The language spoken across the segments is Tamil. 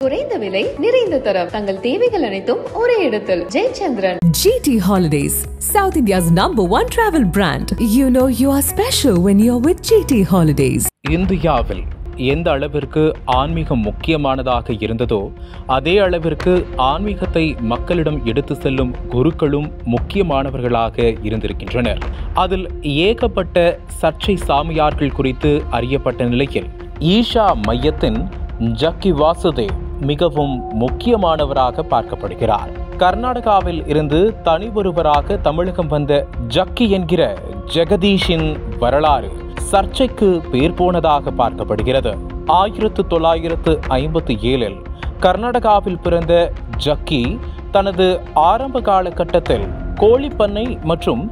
குறைந்த விலை நிறைந்த தரம் தங்கள் தேவைகள் அனைத்தும் ஒரே இடத்தில் Jayachandran. GT Holidays, South India's #1 travel brand. You know you are special when you're with GT Holidays. இந்தியாவில் எந்த அளவிற்கு ஆன்மீகம் முக்கியமானதாக இருந்ததோ அதே அளவிற்கு ஆன்மீகத்தை மக்களிடம் எடுத்து செல்லும் குருக்களும் முக்கியமானவர்களாக இருந்திருக்கின்றனர். அதில் ஏகப்பட்ட சர்ச்சை சாமியார்கள் குறித்து அறியப்பட்ட நிலையில் ஈஷா மையத்தின் ஜக்கி வாசுதேவ் மிகவும் முக்கியமானவராக பார்க்கப்படுகிறார். கர்நாடகாவில் இருந்து தனி ஒருவராக தமிழகம் வந்த ஜக்கி என்கிற ஜெகதீஷின் வரலாறு சர்ச்சைக்கு பேர் போனதாக பார்க்கப்படுகிறது. 1957 கர்நாடகாவில் பிறந்த ஜக்கி தனது ஆரம்ப காலகட்டத்தில் கோழிப்பண்ணை மற்றும்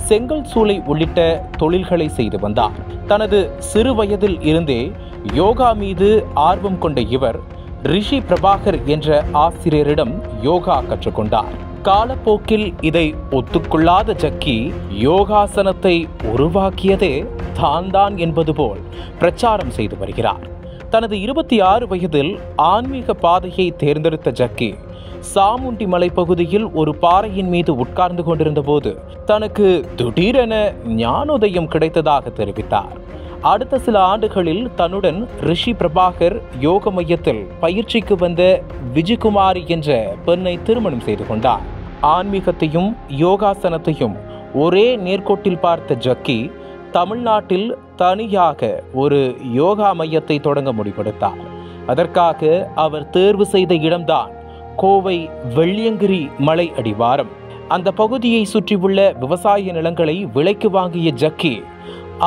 செங்கல் சூளை உள்ளிட்ட தொழில்களை செய்து வந்தார். தனது சிறு வயதில் இருந்தே யோகா மீது ஆர்வம் கொண்ட இவர் ரிஷி பிரபாகர் என்ற ஆசிரியரிடம் யோகா கற்றுக்கொண்டார். காலப்போக்கில் இதை ஒத்துக்கொள்ளாத ஜக்கி யோகாசனத்தை உருவாக்கியதே தான் என்பது போல் பிரச்சாரம் செய்து வருகிறார். தனது 26 வயதில் ஆன்மீக பாதையை தேர்ந்தெடுத்த ஜக்கி சாமுண்டி மலை பகுதியில் ஒரு பாறையின் மீது உட்கார்ந்து கொண்டிருந்த போது தனக்கு திடீரென ஞானோதயம் கிடைத்ததாக தெரிவித்தார். அடுத்த சில ஆண்டுகளில் தன்னுடன் ரிஷி பிரபாகர் யோக மையத்தில் பயிற்சிக்கு வந்த விஜயகுமாரி என்ற பெண்ணை திருமணம் செய்து கொண்டார். ஆன்மீகத்தையும் யோகாசனத்தையும் ஒரே நேர்கோட்டில் பார்த்த ஜக்கி தமிழ்நாட்டில் தனியாக ஒரு யோகா மையத்தை தொடங்க முடிவெடுத்தார். அதற்காக அவர் தேர்வு செய்த இடம்தான் கோவை வெள்ளியங்கிரி மலை அடிவாரம். அந்த பகுதியை சுற்றியுள்ள விவசாய நிலங்களை விலைக்கு வாங்கிய ஜக்கி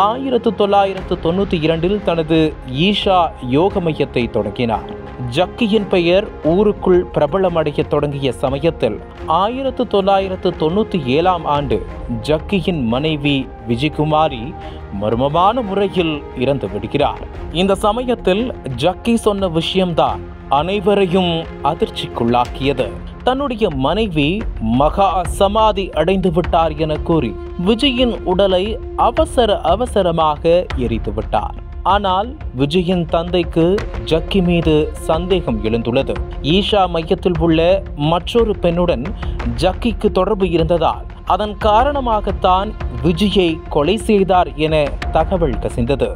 1992 தனது ஈஷா யோக மையத்தை தொடங்கினார். ஜக்கியின் பெயர் ஊருக்குள் பிரபலமடைய தொடங்கிய சமயத்தில் 1997 ஆண்டு ஜக்கியின் மனைவி விஜயகுமாரி மர்மமான முறையில் இறந்து விடுகிறார். இந்த சமயத்தில் ஜக்கி சொன்ன விஷயம்தான் அனைவரையும் அதிர்ச்சிக்குள்ளாக்கியது. தன்னுடைய மனைவி மகா சமாதி அடைந்து விட்டார் என கூறி விஜயின் உடலை அவசரமாக எரித்து விட்டார். ஆனால் விஜயின் தந்தைக்கு ஜக்கி மீது சந்தேகம் எழுந்துள்ளது. ஈஷா மையத்தில் உள்ள மற்றொரு பெண்ணுடன் ஜக்கிக்கு தொடர்பு இருந்ததால் அதன் காரணமாகத்தான் விஜயை கொலை செய்தார் என தகவல் கசிந்தது.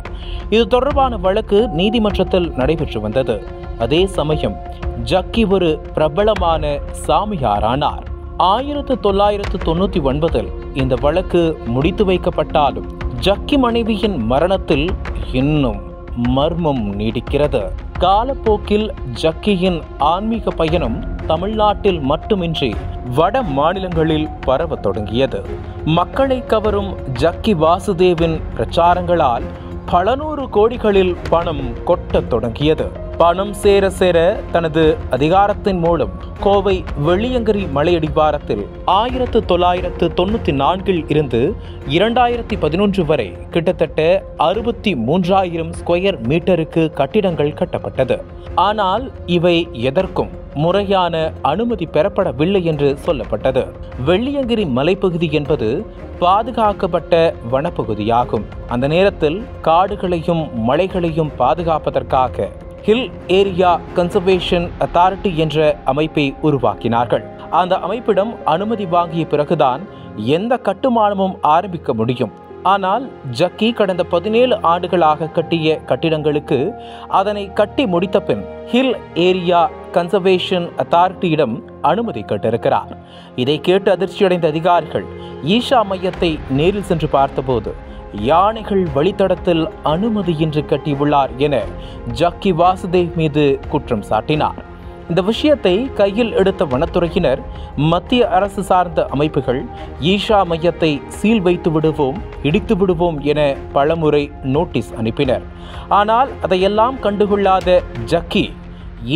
இது தொடர்பான வழக்கு நீதிமன்றத்தில் நடைபெற்று வந்தது. அதே சமயம் ஜக்கி ஒரு பிரபலமான சாமியாரானார். 1999 இந்த வழக்கு முடித்து வைக்கப்பட்டாலும் ஜக்கி மனைவியின் மரணத்தில் இன்னும் மர்மம் நீடிக்கிறது. காலப்போக்கில் ஜக்கியின் ஆன்மீக பயணம் தமிழ்நாட்டில் மட்டுமின்றி வட மாநிலங்களில் பரவ தொடங்கியது. மக்களை கவரும் ஜக்கி வாசுதேவின் பிரச்சாரங்களால் பல நூறு கோடிகளில் பணம் கொட்டத் தொடங்கியது. பணம் சேர சேர தனது அதிகாரத்தின் மூலம் கோவை வெள்ளியங்கிரி மலையடிவாரத்தில் 1994 இருந்து 2011 வரை கிட்டத்தட்ட 63,000 ஸ்கொயர் மீட்டருக்கு கட்டிடங்கள் கட்டப்பட்டது. ஆனால் இவை எதற்கும் முறையான அனுமதி பெறப்படவில்லை என்று சொல்லப்பட்டது. வெள்ளியங்கிரி மலைப்பகுதி என்பது பாதுகாக்கப்பட்ட வனப்பகுதியாகும். அந்த நேரத்தில் காடுகளையும் மலைகளையும் பாதுகாப்பதற்காக ஹில் ஏரியா கன்சர்வேஷன் அத்தாரிட்டி என்ற அமைப்பை உருவாக்கினார்கள். அந்த அமைப்பிடம் அனுமதி வாங்கிய பிறகுதான் எந்த கட்டுமானமும் ஆரம்பிக்க முடியும். ஆனால் ஜக்கி கடந்த 17 ஆண்டுகளாக கட்டிய கட்டிடங்களுக்கு அதனை கட்டி முடித்த பின் ஹில் ஏரியா கன்சர்வேஷன் அத்தாரிட்டியிடம் அனுமதி கேட்டிருக்கிறார். இதை கேட்டு அதிர்ச்சியடைந்த அதிகாரிகள் ஈஷா மையத்தை நேரில் சென்று பார்த்தபோது யானைகள் வழித்தடத்தில் அனுமதியின்றி கட்டியுள்ளார் என ஜக்கி வாசுதேவ் மீது குற்றம் சாட்டினார். இந்த விஷயத்தை கையில் எடுத்த வனத்துறையினர் மத்திய அரசு சார்ந்த அமைப்புகள் ஈஷா மையத்தை சீல் வைத்து விடுவோம், இடித்து விடுவோம் என பலமுறை நோட்டீஸ் அனுப்பினர். ஆனால் அதையெல்லாம் கண்டுகொள்ளாத ஜக்கி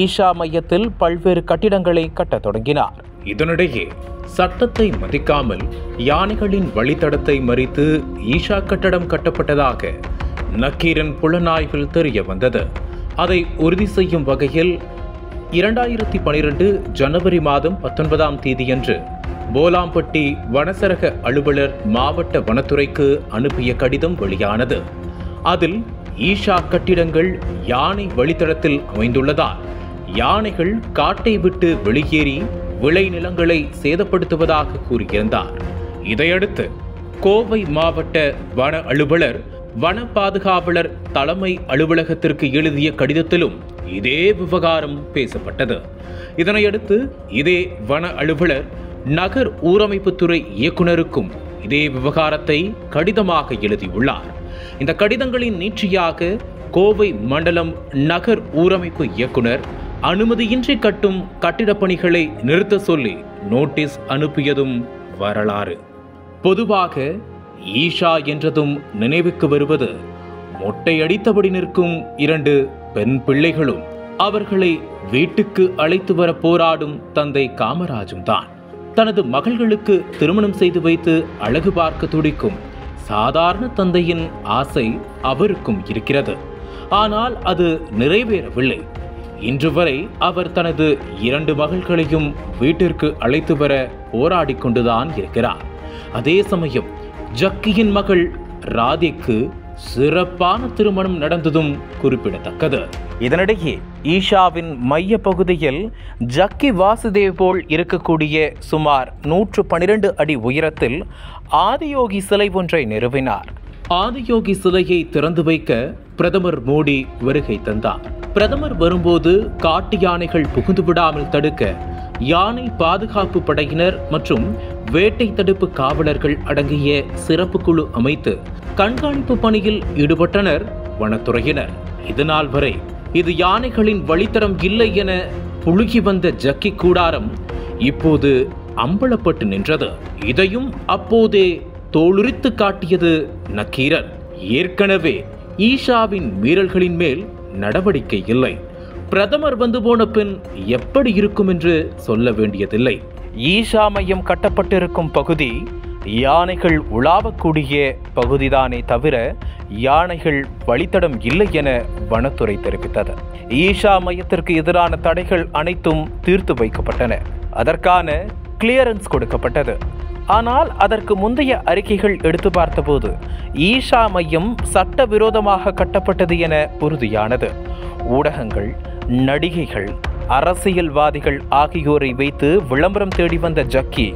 ஈஷா மையத்தில் பல்வேறு கட்டிடங்களை கட்டத் தொடங்கினார். இதனிடையே சட்டத்தை மதிக்காமல் யானைகளின் வழித்தடத்தை மறித்து ஈஷா கட்டடம் கட்டப்பட்டதாக நக்கீரன் புலனாய்வில் தெரிய வந்தது. அதை உறுதி செய்யும் வகையில் 2012 ஜனவரி மாதம் 19ஆம் தேதியன்று போலாம்பட்டி வனசரக அலுவலர் மாவட்ட வனத்துறைக்கு அனுப்பிய கடிதம் வெளியானது. அதில் ஈஷா கட்டிடங்கள் யானை வழித்தடத்தில் அமைந்துள்ளதால் யானைகள் காட்டை விட்டு வெளியேறி விளைநிலங்களை சேதப்படுத்துவதாக கூறியிருந்தார். இதையடுத்து கோவை மாவட்ட வன அலுவலர் வன பாதுகாவலர் தலைமை அலுவலகத்திற்கு எழுதிய கடிதத்திலும் இதே விவகாரம் பேசப்பட்டது. இதனையடுத்து இதே வன அலுவலர் நகர் ஊரமைப்புத்துறை இயக்குனருக்கும் இதே விவகாரத்தை கடிதமாக எழுதியுள்ளார். இந்த கடிதங்களின் நீட்சியாக கோவை மண்டலம் நகர் ஊரமைப்பு இயக்குனர் அனுமதியின்றி கட்டும் கட்டிடப் பணிகளை நிறுத்த சொல்லி நோட்டீஸ் அனுப்பியதும் வரலாறு. பொதுவாக ஈஷா என்றதும் நினைவுக்கு வருவது மொட்டையடித்தபடி நிற்கும் 2 பெண் பிள்ளைகளும் அவர்களை வீட்டுக்கு அழைத்து வர போராடும் தந்தை காமராஜும் தான். தனது மகள்களுக்கு திருமணம் செய்து வைத்து அழகு பார்க்க துடிக்கும் சாதாரண தந்தையின் ஆசை அவருக்கும் இருக்கிறது. ஆனால் அது நிறைவேறவில்லை. இன்று வரை அவர் தனது 2 மகள்களையும் வீட்டிற்கு அழைத்து வர போராடி கொண்டுதான் இருக்கிறார். அதே சமயம் ஜக்கியின் மகள் ராதிக்கு சிறப்பான திருமணம் நடந்ததும் குறிப்பிடத்தக்கது. இதனிடையே ஈஷாவின் மைய பகுதியில் ஜக்கி வாசுதேவ் போல் இருக்கக்கூடிய சுமார் 112 அடி உயரத்தில் ஆதியோகி சிலை ஒன்றை நிறுவினார். ஆதியோகி சிலையை திறந்து வைக்க பிரதமர் மோடி வருகை தந்தார். பிரதமர் வரும்போது காட்டு யானைகள் புகுந்து விடாமல் தடுக்க யானை பாதுகாப்பு படையினர் மற்றும் வேட்டை தடுப்பு காவலர்கள் அடங்கிய சிறப்பு குழு அமைத்து கண்காணிப்பு பணியில் ஈடுபட்டனர் வனத்துறையினர். இதுநாள் வரை இது யானைகளின் வழித்தடம் இல்லை என புழுகி வந்த ஜக்கி கூடாரம் இப்போது அம்பலப்பட்டு நின்றது. இதையும் அப்போதே தோலுரித்து காட்டியது நக்கீரன். ஏற்கனவே ஈஷாவின் மீறல்களின் மேல் நடவடிக்கை இல்லை. பிரதமர் வந்து போன பின் எப்படி இருக்கும் என்று சொல்ல வேண்டியதில்லை. ஈஷா மையம் கட்டப்பட்டிருக்கும் பகுதி யானைகள் உலாவக்கூடிய பகுதிதானே தவிர யானைகள் வழித்தடம் இல்லை என வனத்துறை தெரிவித்தது. ஈஷா மையத்திற்கு எதிரான தடைகள் அனைத்தும் தீர்த்து வைக்கப்பட்டன. அதற்கான கிளியரன்ஸ் கொடுக்கப்பட்டது. ஆனால் அதற்கு முந்தைய அறிக்கைகள் எடுத்து பார்த்தபோது ஈஷா மையம் சட்டவிரோதமாக கட்டப்பட்டது என உறுதியானது. ஊடகங்கள், நடிகைகள், அரசியல்வாதிகள் ஆகியோரை வைத்து விளம்பரம் தேடி வந்த ஜக்கி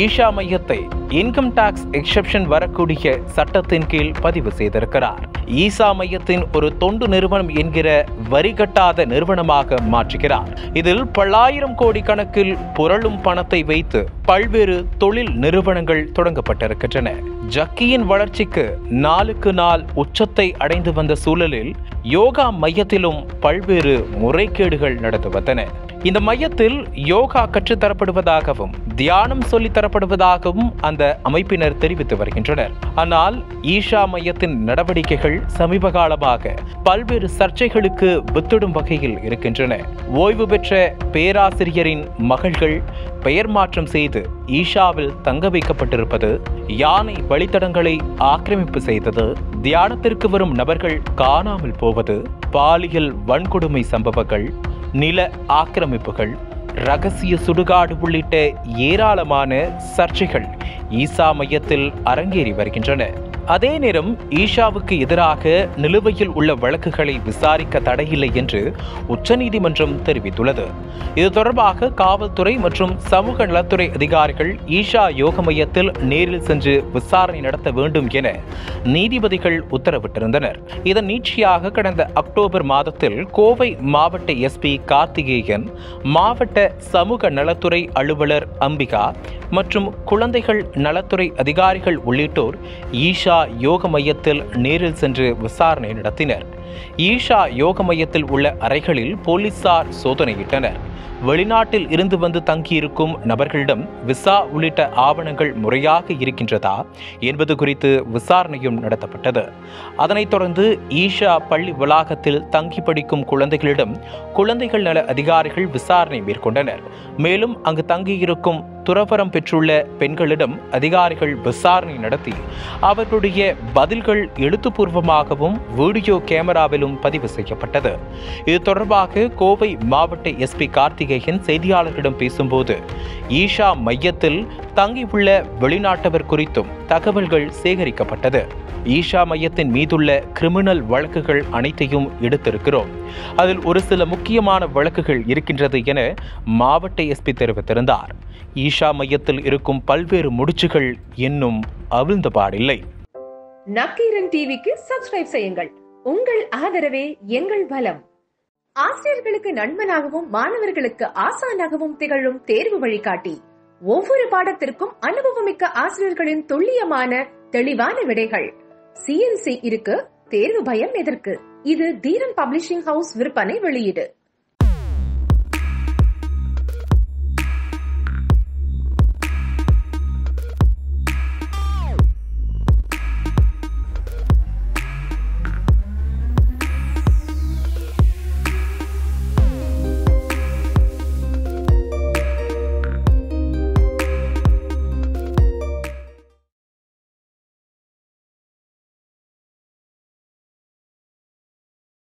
ஈஷா மையத்தை இன்கம் டாக்ஸ் எக்ஸெப்ஷன் வரக்கூடிய சட்டத்தின் கீழ் பதிவு செய்திருக்கிறார். ஈஷா மையத்தின் ஒரு தொண்டு நிறுவனம் என்கிற வரி கட்டாத நிறுவனமாக மாற்றுகிறார். இதில் பல்லாயிரம் கோடி கணக்கில் புரளும் பணத்தை வைத்து பல்வேறு தொழில் நிறுவனங்கள் தொடங்கப்பட்டிருக்கின்றன. ஜக்கியின் வளர்ச்சிக்கு நாளுக்கு நாள் உச்சத்தை அடைந்து வந்த சூழலில் யோகா மையத்திலும் பல்வேறு முறைகேடுகள் நடந்து வந்தன. இந்த மையத்தில் யோகா கற்றுத்தரப்படுவதாகவும் தியானம் சொல்லித் தரப்படுவதாகவும் அந்த அமைப்பினர் தெரிவித்து வருகின்றனர். ஆனால் ஈஷா மையத்தின் நடவடிக்கைகள் சமீப காலமாக பல்வேறு சர்ச்சைகளுக்கு வித்திடும் வகையில் இருக்கின்றன. ஓய்வு பெற்ற பேராசிரியரின் மகள்கள் பெயர் மாற்றம் செய்து ஈஷாவில் தங்க வைக்கப்பட்டிருப்பது, யானை வழித்தடங்களை ஆக்கிரமிப்பு செய்தது, தியானத்திற்கு வரும் நபர்கள் காணாமல் போவது, பாலியல் வன்கொடுமை சம்பவங்கள், நில ஆக்கிரமிப்புகள், ரகசிய சுடுகாடு உள்ளிட்ட ஏராளமான சர்ச்சைகள் ஈஷா மையத்தில் அரங்கேறி வருகின்றன. அதே நேரம் ஈஷாவுக்கு எதிராக நிலுவையில் உள்ள வழக்குகளை விசாரிக்க தடையில்லை என்று உச்சநீதிமன்றம் தெரிவித்துள்ளது. இது தொடர்பாக காவல்துறை மற்றும் சமூக நலத்துறை அதிகாரிகள் ஈஷா யோக மையத்தில் நேரில் சென்று விசாரணை நடத்த வேண்டும் என நீதிபதிகள் உத்தரவிட்டிருந்தனர். இதன் நீட்சியாக கடந்த அக்டோபர் மாதத்தில் கோவை மாவட்ட எஸ்பி கார்த்திகேயன், மாவட்ட சமூக நலத்துறை அலுவலர் அம்பிகா மற்றும் குழந்தைகள் நலத்துறை அதிகாரிகள் உள்ளிட்டோர் ஈஷா யோக மையத்தில் நேரில் சென்று விசாரணை நடத்தினர். ஈஷா யோக மையத்தில் உள்ள அறைகளில் போலீசார் சோதனையிட்டனர். வெளிநாட்டில் இருந்து வந்து தங்கியிருக்கும் நபர்களிடம் விசா உள்ளிட்ட ஆவணங்கள் முறையாக இருக்கின்றதா என்பது குறித்து விசாரணையும் நடத்தப்பட்டது. அதனைத் தொடர்ந்து ஈஷா பள்ளி வளாகத்தில் தங்கி படிக்கும் குழந்தைகளிடம் குழந்தைகள் நல அதிகாரிகள் விசாரணை மேற்கொண்டனர். மேலும் அங்கு தங்கியிருக்கும் துறவரம் பெற்றுள்ள பெண்களிடம் அதிகாரிகள் விசாரணை நடத்தி அவர்களுடைய பதில்கள் எழுத்துப்பூர்வமாகவும் வீடியோ கேமரா ஈஷாவிலும் பதிவு செய்யப்பட்டது. இது தொடர்பாக கோவை மாவட்ட எஸ்பி கார்த்திகேயன் செய்தியாளர்களிடம் பேசும்போது, ஈஷா மையத்தில் தங்கியுள்ள வெளிநாட்டவர் குறித்தும் தகவல்கள் சேகரிக்கப்பட்டது. ஈஷா மையத்தின் மீதுள்ள கிரிமினல் வழக்குகள் அனைத்தையும் எடுத்திருக்கிறோம். அதில் ஒரு சில முக்கியமான வழக்குகள் இருக்கின்றது என மாவட்ட எஸ்பி தெரிவித்திருந்தார். ஈஷா மையத்தில் இருக்கும் பல்வேறு முடிச்சுகள் இன்னும் அவிழ்ந்தபாடில்லை. நக்கீரன் டிவிக்கு சப்ஸ்கிரைப் செய்யுங்கள். உங்கள் ஆதரவே எங்கள் பலம். ஆசிரியர்களுக்கு நண்பனாகவும் மாணவர்களுக்கு ஆசானாகவும் திகழும் தேர்வு வழிகாட்டி. ஒவ்வொரு பாடத்திற்கும் அனுபவமிக்க ஆசிரியர்களின் துல்லியமான தெளிவான விடைகள். CNC இருக்கு, தேர்வு பயம் எதற்கு? இது தீரன் பப்ளிஷிங் ஹவுஸ் விற்பனை வெளியீடு.